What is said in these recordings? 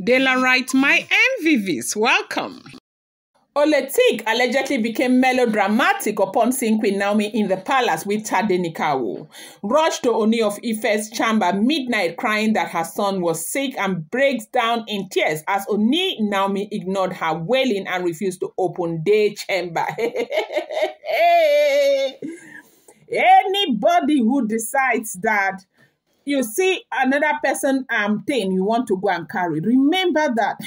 Dela writes, my MVVs, welcome. Oletik allegedly became melodramatic upon seeing Queen Naomi in the palace with Tadenikawo. Rushed to Ooni of Ife's chamber midnight crying that her son was sick and breaks down in tears as Naomi ignored her wailing and refused to open their chamber. Anybody who decides that you see another person thing you want to go and carry, remember that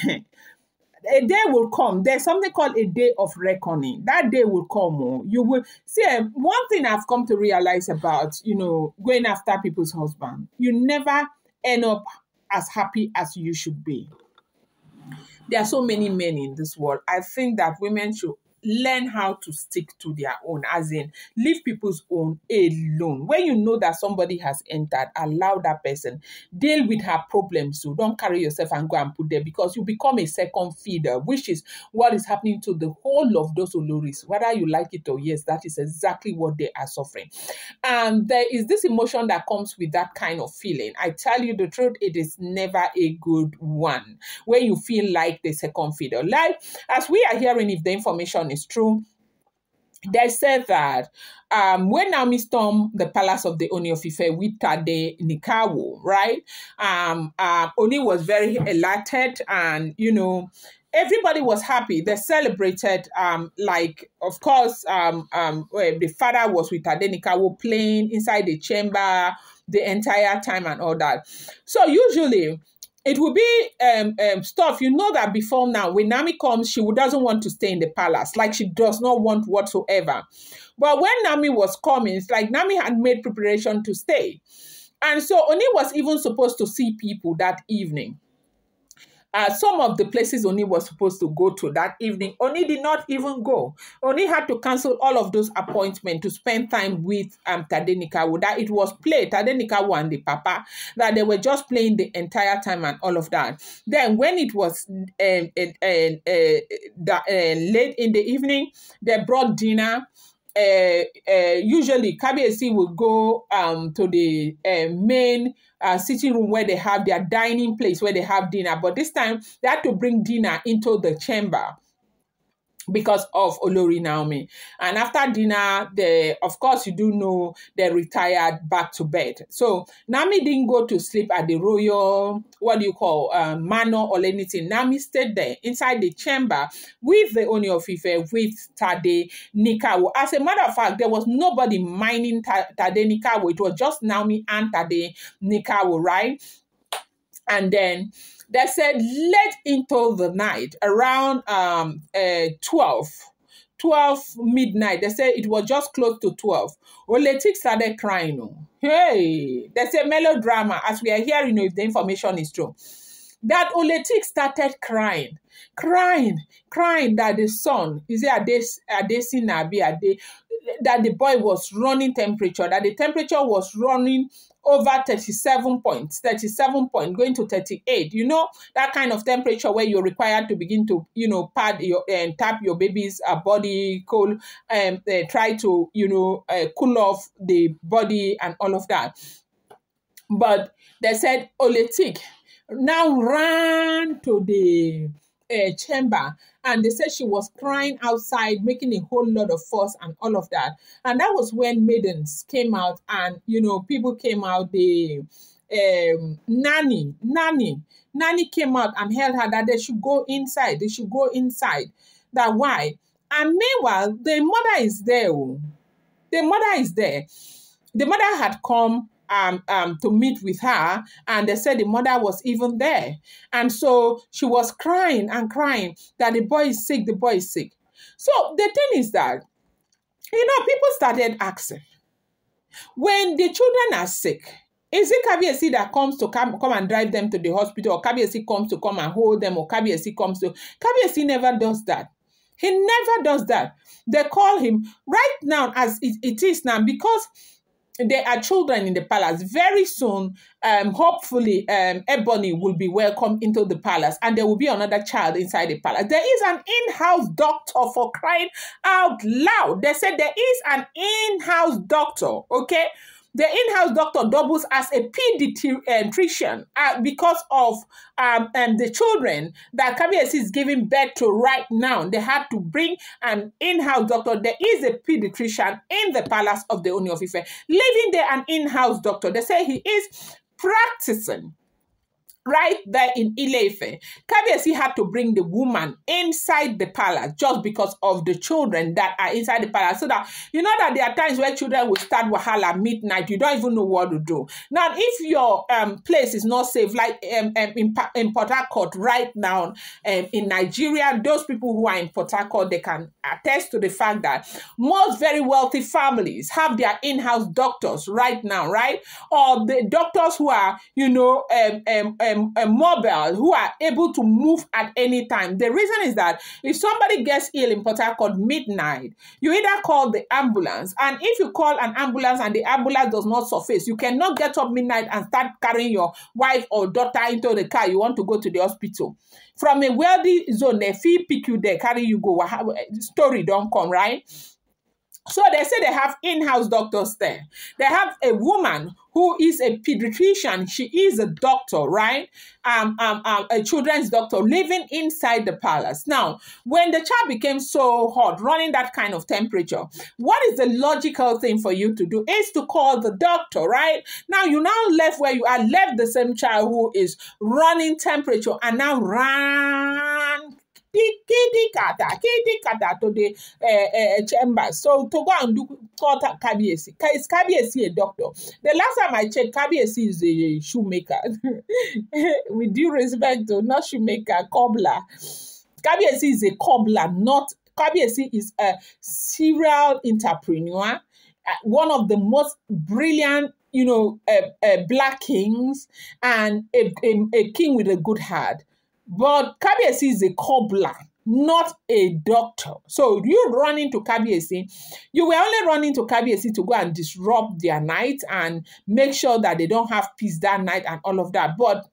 a day will come. There's something called a day of reckoning. That day will come. Oh. You will see. One thing I've come to realize about, going after people's husband, you never end up as happy as you should be. There are so many men in this world. I think that women should learn how to stick to their own, as in leave people's own alone. When you know that somebody has entered, allow that person deal with her problems. So don't carry yourself and go and put there, because you become a second feeder, which is what is happening to the whole of those Oloris. Whether you like it or yes, that is exactly what they are suffering. And there is this emotion that comes with that kind of feeling. I tell you the truth, it is never a good one when you feel like the second feeder. Like, as we are hearing, if the information is true, they said that when Naomi stormed the palace of the Ooni of Ife with Tadenikawo, right? Ooni was very elated, and everybody was happy. They celebrated, of course, the father was with Tadenikawo playing inside the chamber the entire time and all that. So usually it will be stuff, that before now, when Naomi comes, she doesn't want to stay in the palace. Like, she does not want whatsoever. But when Naomi was coming, it's like Naomi had made preparation to stay. And so Ooni was even supposed to see people that evening. Some of the places Ooni was supposed to go to that evening, Ooni did not even go. Ooni had to cancel all of those appointments to spend time with Tadenikawo. That it was played, Tadenikawo and the papa, that they were just playing the entire time and all of that. Then when it was late in the evening, they brought dinner. Usually Kabiyesi would go to the main sitting room where they have their dining place where they have dinner, but this time they had to bring dinner into the chamber because of Olori Naomi. And after dinner, of course, you do know, they retired back to bed. So Naomi didn't go to sleep at the royal, manor or anything. Naomi stayed there inside the chamber with the Ooni of Ife, with Tadenikawo. As a matter of fact, there was nobody minding Tadenikawo. It was just Naomi and Tadenikawo, right? And then they said late into the night, around 12 midnight, they said it was just close to 12. Oletik started crying. Hey, they say melodrama, as we are hearing, if the information is true. That Oletik started crying that the son, is it that the boy was running temperature, that the temperature was running over 37 points, going to 38. That kind of temperature where you're required to begin to, pad your and tap your baby's body, cool, try to, cool off the body and all of that. But they said Oletik now ran to the chamber, and they said she was crying outside, making a whole lot of fuss and all of that. And that was when maidens came out, and people came out. The nanny came out and held her that they should go inside. That why? And meanwhile, the mother is there. The mother had come to meet with her, and they said the mother was even there. And so she was crying that the boy is sick. So the thing is that, people started asking, when the children are sick, is it Kabiyesi that comes to come and drive them to the hospital, or Kabiyesi comes to come and hold them, or Kabiyesi never does that. He never does that. They call him right now, as it is now, because there are children in the palace. Very soon, hopefully, Ebony will be welcomed into the palace, and there will be another child inside the palace. There is an in-house doctor, for crying out loud. They said there is an in-house doctor, okay? the in-house doctor doubles as a pediatrician because of the children that Kabiyesi is giving birth to right now. They had to bring an in-house doctor. There is a pediatrician in the palace of the Ooni of Ife, living there, an in-house doctor. They say he is practicing right there in Ile-Ife. Kabiyesi had to bring the woman inside the palace just because of the children that are inside the palace. So that, you know that there are times where children will start wahala midnight. You don't even know what to do. Now, if your place is not safe, like in Port Harcourt right now, in Nigeria, those people who are in Port Harcourt, they can attest to the fact that most very wealthy families have their in-house doctors right now, right? Or the doctors who are, you know, mobile, who are able to move at any time. The reason is that if somebody gets ill in Port Harcourt midnight, you either call the ambulance, and if you call an ambulance and the ambulance does not surface, you cannot get up midnight and start carrying your wife or daughter into the car. You want to go to the hospital. From a wealthy zone, they feel pick you there, carry you go. Story don't come, right? So they say they have in-house doctors there. They have a woman who is a pediatrician. She is a doctor, right? A children's doctor living inside the palace. Now, when the child became so hot, running that kind of temperature, what is the logical thing for you to do is to call the doctor, right? Now, you now left where you are, left the same child who is running temperature and now run to the chamber. So to go and do call Kabiyesi. Is Kabiyesi a doctor? The last time I checked, Kabiyesi is a shoemaker. With due respect to not shoemaker, cobbler. Kabiyesi is a cobbler, not Kabiyesi is a serial entrepreneur, one of the most brilliant, you know, black kings, and a king with a good heart. But Kabiyesi is a cobbler, not a doctor. So you run into Kabiyesi, you were only running to Kabiyesi to go and disrupt their night and make sure that they don't have peace that night and all of that. But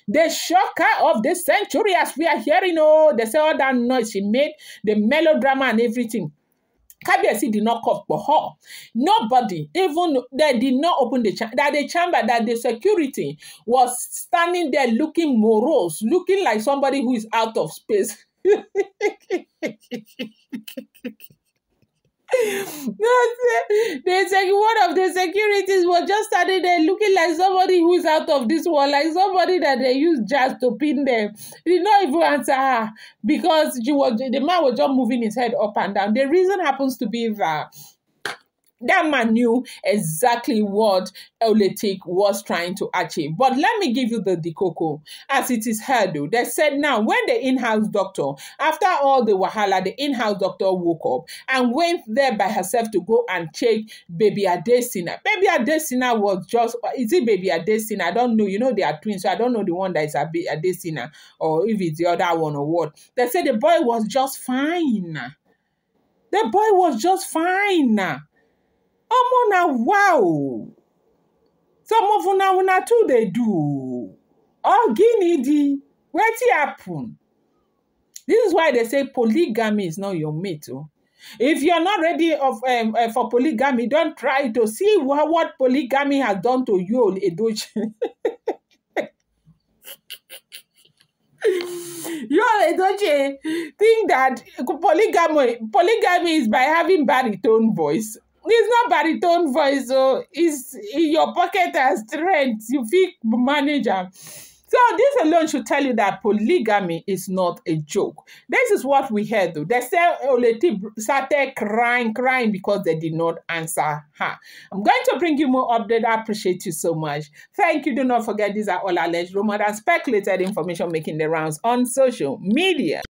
the shocker of the century, as we are hearing, they say all that noise she made, the melodrama and everything. Kabiyesi did not call for her. Nobody, even they did not open the chamber. That the chamber, that the security was standing there looking morose, looking like somebody who is out of space. One of the securities was just standing there looking like somebody who is out of this world, like somebody that they use jazz to pin them. He did not even answer her because the man was just moving his head up and down. The reason happens to be that man knew exactly what Oletik was trying to achieve. But let me give you the cocoa as it is heard. They said now when the in-house doctor, after all the wahala, the in-house doctor woke up and went there by herself to go and check baby Adesina. Baby Adesina was just, is it baby Adesina? I don't know. You know they are twins, so I don't know the one that is Adesina or if it's the other one or what. They said the boy was just fine. The boy was just fine. Now, wow. Some of una too they do. Oh, Guinea, what's happen? This is why they say polygamy is not your mate. Oh. If you're not ready for polygamy, don't try to see what polygamy has done to you, Edochie. You Edochie think that polygamy is by having baritone voice. It's not baritone voice, so it's in your pocket as strength. You feel manager. So this alone should tell you that polygamy is not a joke. This is what we heard though. They say Oleti started crying because they did not answer her. I'm going to bring you more update. I appreciate you so much. Thank you. Do not forget these are all alleged rumors and speculated information making the rounds on social media.